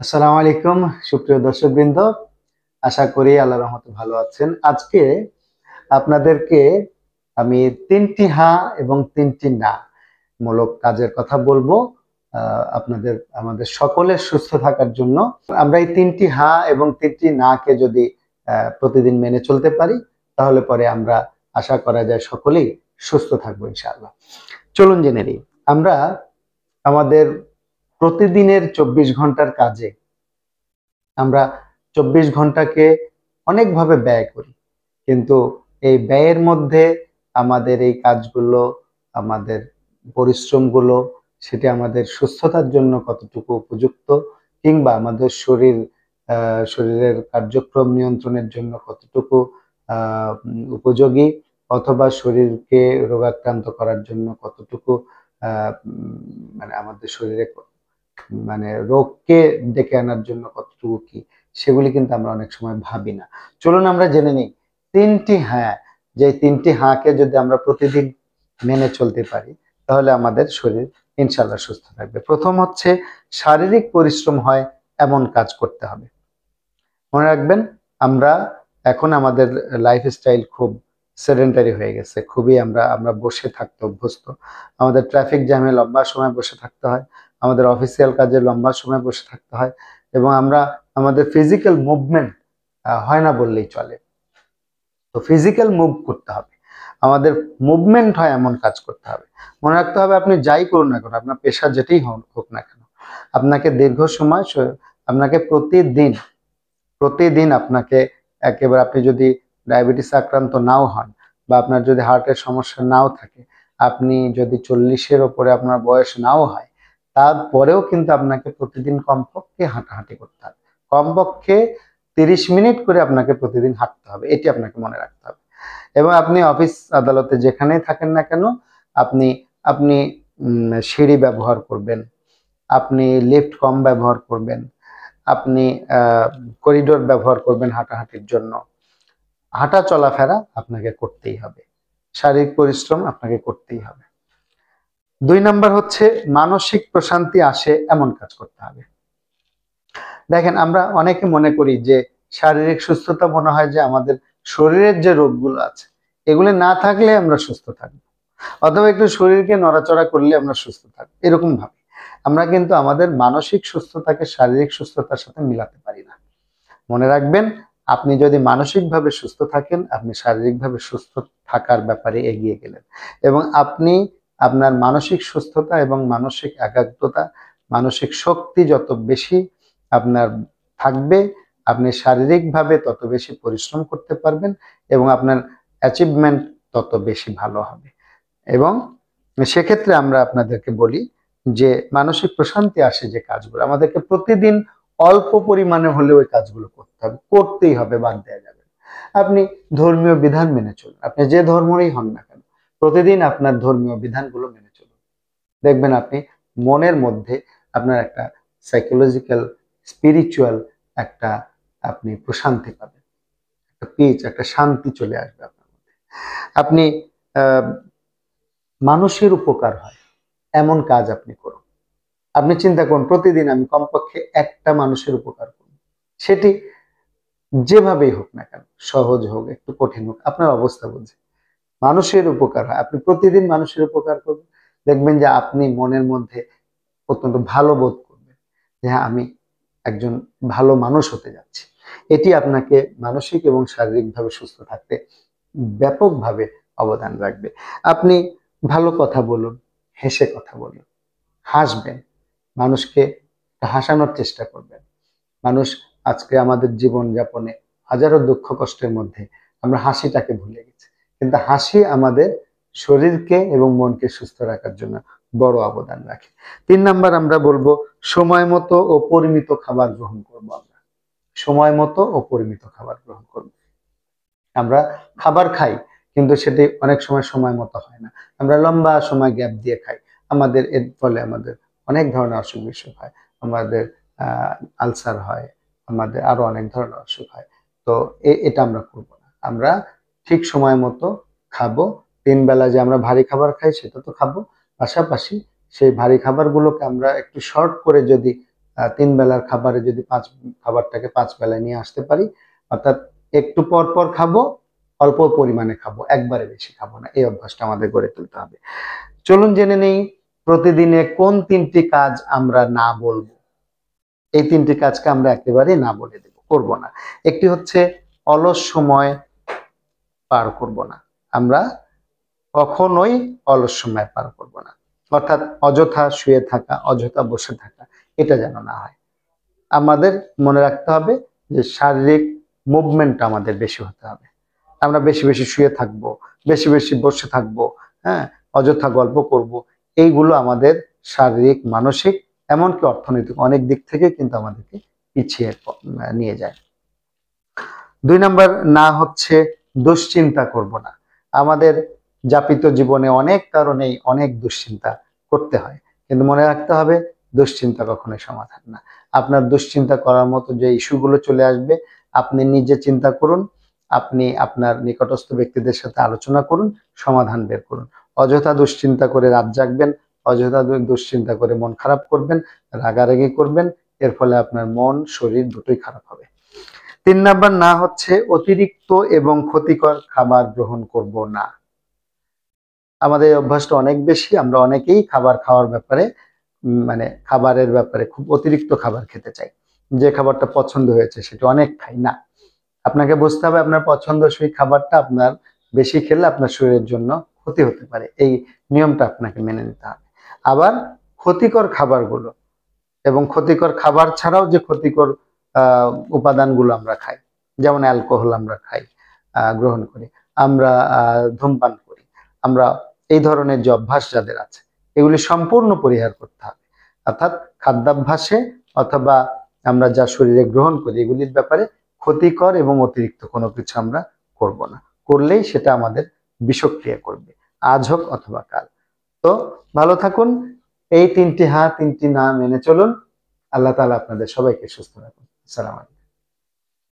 আসসালামু আলাইকুম সুপ্রিয় দর্শকবৃন্দ, আশা করি আল্লাহর রহমতে ভালো আছেন। আজকে আপনাদেরকে আমি তিনটি হা এবং তিনটি না মূলক কাজের কথা বলবো আমাদের সকলের সুস্থ থাকার জন্য। আমরা এই তিনটি হা এবং তিনটি না কে যদি প্রতিদিন মেনে চলতে পারি তাহলে পরে আমরা আশা করা যায় সকলেই সুস্থ থাকবো ইনশাআল্লাহ। চলুন জেনে নিই। আমরা আমাদের প্রতিদিনের 24 ঘন্টার কাজে আমরা 24 ঘন্টাকে অনেকভাবে ব্যয় করি, কিন্তু এই ব্যয়ের মধ্যে আমাদের এই কাজগুলো, আমাদের পরিশ্রমগুলো, সেটি আমাদের সুস্থতার জন্য কতটুকু উপযুক্ত, কিংবা আমাদের শরীরের কার্যক্রম নিয়ন্ত্রণের জন্য কতটুকু উপযোগী, অথবা শরীরকে রোগাক্রান্ত করার জন্য কতটুকু মানে আমাদের শরীরে রোগকে ডেকে আনার জন্য কতটুকু কি, সেগুলি কিন্তু আমরা অনেক সময় ভাবি না। চলুন আমরা জেনে নিই তিনটি হ্যাঁ, যে তিনটি হাঁকে যদি আমরা প্রতিদিন মেনে চলতে পারি তাহলে আমাদের শরীর ইনশাল্লাহ সুস্থ থাকবে। প্রথম হচ্ছে, শারীরিক পরিশ্রম হয় এমন কাজ করতে হবে। মনে রাখবেন, আমরা এখন আমাদের লাইফস্টাইল খুব সেডেন্টারি হয়ে গেছে, খুবই আমরা বসে থাকতে অভ্যস্ত। আমাদের ট্রাফিক জ্যামে লম্বা সময় বসে থাকতে হয়, আমাদের অফিসিয়াল কাজে লম্বা সময় বসে থাকতে হয়, এবং আমাদের ফিজিক্যাল মুভমেন্ট হয় না বললেই চলে। তো ফিজিক্যাল মুভ করতে হবে, আমাদের মুভমেন্ট হয় এমন কাজ করতে হবে। মনে রাখতে হবে, আপনি যাই করুন না কেন, আপনার পেশা যেটাই হোক না কেন, আপনাকে দীর্ঘ সময় আপনাকে প্রতিদিন আপনাকে একেবারে, আপনি যদি ডায়াবেটিস আক্রান্ত নাও হন বা আপনার যদি হার্টের সমস্যা নাও থাকে, আপনি যদি 40-এর ওপরে আপনার বয়স নাও হয়, তারপরেও কিন্তু আপনাকে প্রতিদিন কমপক্ষে হাঁটাহাঁটি করতে হবে। কমপক্ষে 30 মিনিট করে আপনাকে প্রতিদিন হাঁটতে হবে, এটি আপনাকে মনে রাখতে হবে। এবং আপনি অফিস আদালতে যেখানেই থাকেন না কেন, আপনি আপনি সিঁড়ি ব্যবহার করবেন, আপনি লিফট কম ব্যবহার করবেন, আপনি করিডোর ব্যবহার করবেন হাঁটাহাঁটির জন্য। হাঁটা চলাফেরা আপনাকে করতেই হবে, শারীরিক পরিশ্রম আপনাকে করতেই হবে। 2 নাম্বার হচ্ছে, মানসিক প্রশান্তি আসে এমন কাজ করতে হবে। দেখেন, আমরা অনেকে মনে করি যে শারীরিক সুস্থতা মনে হয় যে আমাদের শরীরের যে রোগগুলো আছে এগুলো না থাকলে আমরা সুস্থ থাকবো, অথবা একটু শরীরকে নড়াচড়া করলে আমরা সুস্থ থাকবো, এরকম ভাবে আমরা কিন্তু আমাদের মানসিক সুস্থতাকে শারীরিক সুস্থতার সাথে মিলাতে পারি না। মনে রাখবেন, আপনি যদি মানসিকভাবে সুস্থ থাকেন, আপনি শারীরিকভাবে সুস্থ থাকার ব্যাপারে এগিয়ে গেলেন, এবং আপনি আপনার মানসিক সুস্থতা এবং মানসিক একাগ্রতা, মানসিক শক্তি যত বেশি আপনার থাকবে, আপনি শারীরিকভাবে তত বেশি পরিশ্রম করতে পারবেন এবং আপনার অ্যাচিভমেন্ট তত বেশি ভালো হবে। এবং সেক্ষেত্রে আমরা আপনাদেরকে বলি যে মানসিক প্রশান্তি আসে যে কাজগুলো, আমাদেরকে প্রতিদিন অল্প পরিমাণে হলেও ওই কাজগুলো করতে হবে, করতেই হবে, বাদ দেওয়া যাবে না। আপনি ধর্মীয় বিধান মেনে চলুন, আপনি যে ধর্মেরই হন না কেন, প্রতিদিন আপনার ধর্মীয় বিধানগুলো মেনে চলুন। দেখবেন আপনি মনের মধ্যে আপনার একটা সাইকোলজিক্যাল, স্পিরিচুয়াল একটা আপনি প্রশান্তি পাবেন, একটা পিচ, একটা শান্তি চলে আসবে আপনার মধ্যে। আপনি মানুষের উপকার হয় এমন কাজ আপনি করুন। আপনি চিন্তা করুন, প্রতিদিন আমি কমপক্ষে একটা মানুষের উপকার করব, সেটি যেভাবেই হোক না কেন, সহজ হোক একটু কঠিন হোক, আপনার অবস্থা বুঝে মানুষের উপকার হয়, আপনি প্রতিদিন মানুষের উপকার করবেন, দেখবেন যে আপনি মনের মধ্যে অত্যন্ত ভালো বোধ করবেন যে হ্যাঁ, আমি একজন ভালো মানুষ হতে যাচ্ছি। এটি আপনাকে মানসিক এবং শারীরিকভাবে সুস্থ থাকতে ব্যাপকভাবে অবদান রাখবে। আপনি ভালো কথা বলুন, হেসে কথা বলুন, হাসবেন, মানুষকে হাসানোর চেষ্টা করবেন। মানুষ আজকে আমাদের জীবন যাপনে হাজারো দুঃখ কষ্টের মধ্যে আমরা হাসিটাকে ভুলে গেছি, কিন্তু হাসি আমাদের শরীরকে এবং মনকে সুস্থ রাখার জন্য বড় অবদান রাখে। 3 নাম্বার আমরা বলবো, সময় মতো ও পরিমিত খাবার গ্রহণ করব। আমরা সময় মতো ও পরিমিত খাবার গ্রহণ করব। আমরা খাবার খাই, কিন্তু সেটি অনেক সময় সময় মতো হয় না, আমরা লম্বা সময় গ্যাপ দিয়ে খাই, এর ফলে আমাদের অনেক ধরনের অসুখ বিসুখ হয়, আমাদের আলসার হয়, আমাদের আরো অনেক ধরনের অসুখ হয়। তো এটা আমরা করব না, আমরা ঠিক সময় মতো খাবো। 3 বেলা যে আমরা ভারী খাবার খাই সেটা তো খাবো, পাশাপাশি সেই ভারী খাবারগুলোকে আমরা একটু শর্ট করে যদি 3 বেলার খাবারে যদি খাবারটাকে 5 বেলায় নিয়ে আসতে পারি, অর্থাৎ একটু পর পর খাবো, অল্প পরিমাণে খাবো, একবারে বেশি খাবো না, এই অভ্যাসটা আমাদের গড়ে তুলতে হবে। চলুন জেনে নেই প্রতিদিনে কোন 3টি কাজ আমরা না বলবো। এই 3টি কাজকে আমরা একেবারেই না বলে দেব, করবো না। একটি হচ্ছে অলস সময় পার করব না। আমরা কখনোই অলস সময় পার করব না, অর্থাৎ অযথা শুয়ে থাকা, অযথা বসে থাকা, এটা যেন না হয়। আমাদের মনে রাখতে হবে যে শারীরিক মুভমেন্টটা আমাদের বেশি হতে হবে। আমরা বেশি বেশি শুয়ে থাকবো, বেশি বেশি বসে থাকবো, হ্যাঁ, অযথা গল্প করব, এইগুলো আমাদের শারীরিক, মানসিক, এমনকি অর্থনৈতিক অনেক দিক থেকে কিন্তু আমাদেরকে পিছিয়ে নিয়ে যায়। 2 নাম্বার না হচ্ছে দুশ্চিন্তা করব না। আমাদের যাপিত জীবনে অনেক কারণেই অনেক দুশ্চিন্তা করতে হয়, কিন্তু মনে রাখতে হবে দুশ্চিন্তা কখনোই সমাধান না। আপনার দুশ্চিন্তা করার মতো যে ইস্যুগুলো চলে আসবে, আপনি নিজে চিন্তা করুন, আপনি আপনার নিকটস্থ ব্যক্তিদের সাথে আলোচনা করুন, সমাধান বের করুন। অযথা দুশ্চিন্তা করে রাত জাগবেন, অযথা দুশ্চিন্তা করে মন খারাপ করবেন, রাগারাগি করবেন, এর ফলে আপনার মন শরীর দুটোই খারাপ হবে। 3 নাম্বার না হচ্ছে অতিরিক্ত এবং ক্ষতিকর খাবার গ্রহণ করব না। আমাদের এই অভ্যাসটা অনেক বেশি, আমরা অনেকেই খাবার খাওয়ার ব্যাপারে মানে খাবারের ব্যাপারে খুব অতিরিক্ত খাবার খেতে চাই। যে খাবারটা পছন্দ হয়েছে সেটা অনেক খাই না। আপনাকে বুঝতে হবে আপনার পছন্দসই খাবারটা আপনার বেশি খেলে আপনার শরীরের জন্য ক্ষতি হতে পারে, এই নিয়মটা আপনাকে মেনে নিতে হবে। আবার ক্ষতিকর খাবারগুলো এবং ক্ষতিকর খাবার ছাড়াও যে ক্ষতিকর উপাদানগুলো আমরা খাই, যেমন অ্যালকোহল আমরা খাই, গ্রহণ করি, আমরা ধূমপান করি, আমরা এই ধরনের যে অভ্যাস যাদের আছে, এগুলি সম্পূর্ণ পরিহার করতে হবে। অর্থাৎ খাদ্যাভ্যাসে অথবা আমরা যা শরীরে গ্রহণ করি এগুলির ব্যাপারে ক্ষতিকর এবং অতিরিক্ত কোনো কিছু আমরা করব না। করলেই সেটা আমাদের বিষক্রিয়া করবে, আজ হোক অথবা কাল। তো ভালো থাকুন, এই 3টি হা 3টি না মেনে চলুন। আল্লাহ তাআলা আপনাদের সবাইকে সুস্থ রাখুন। আসসালামু আলাইকুম।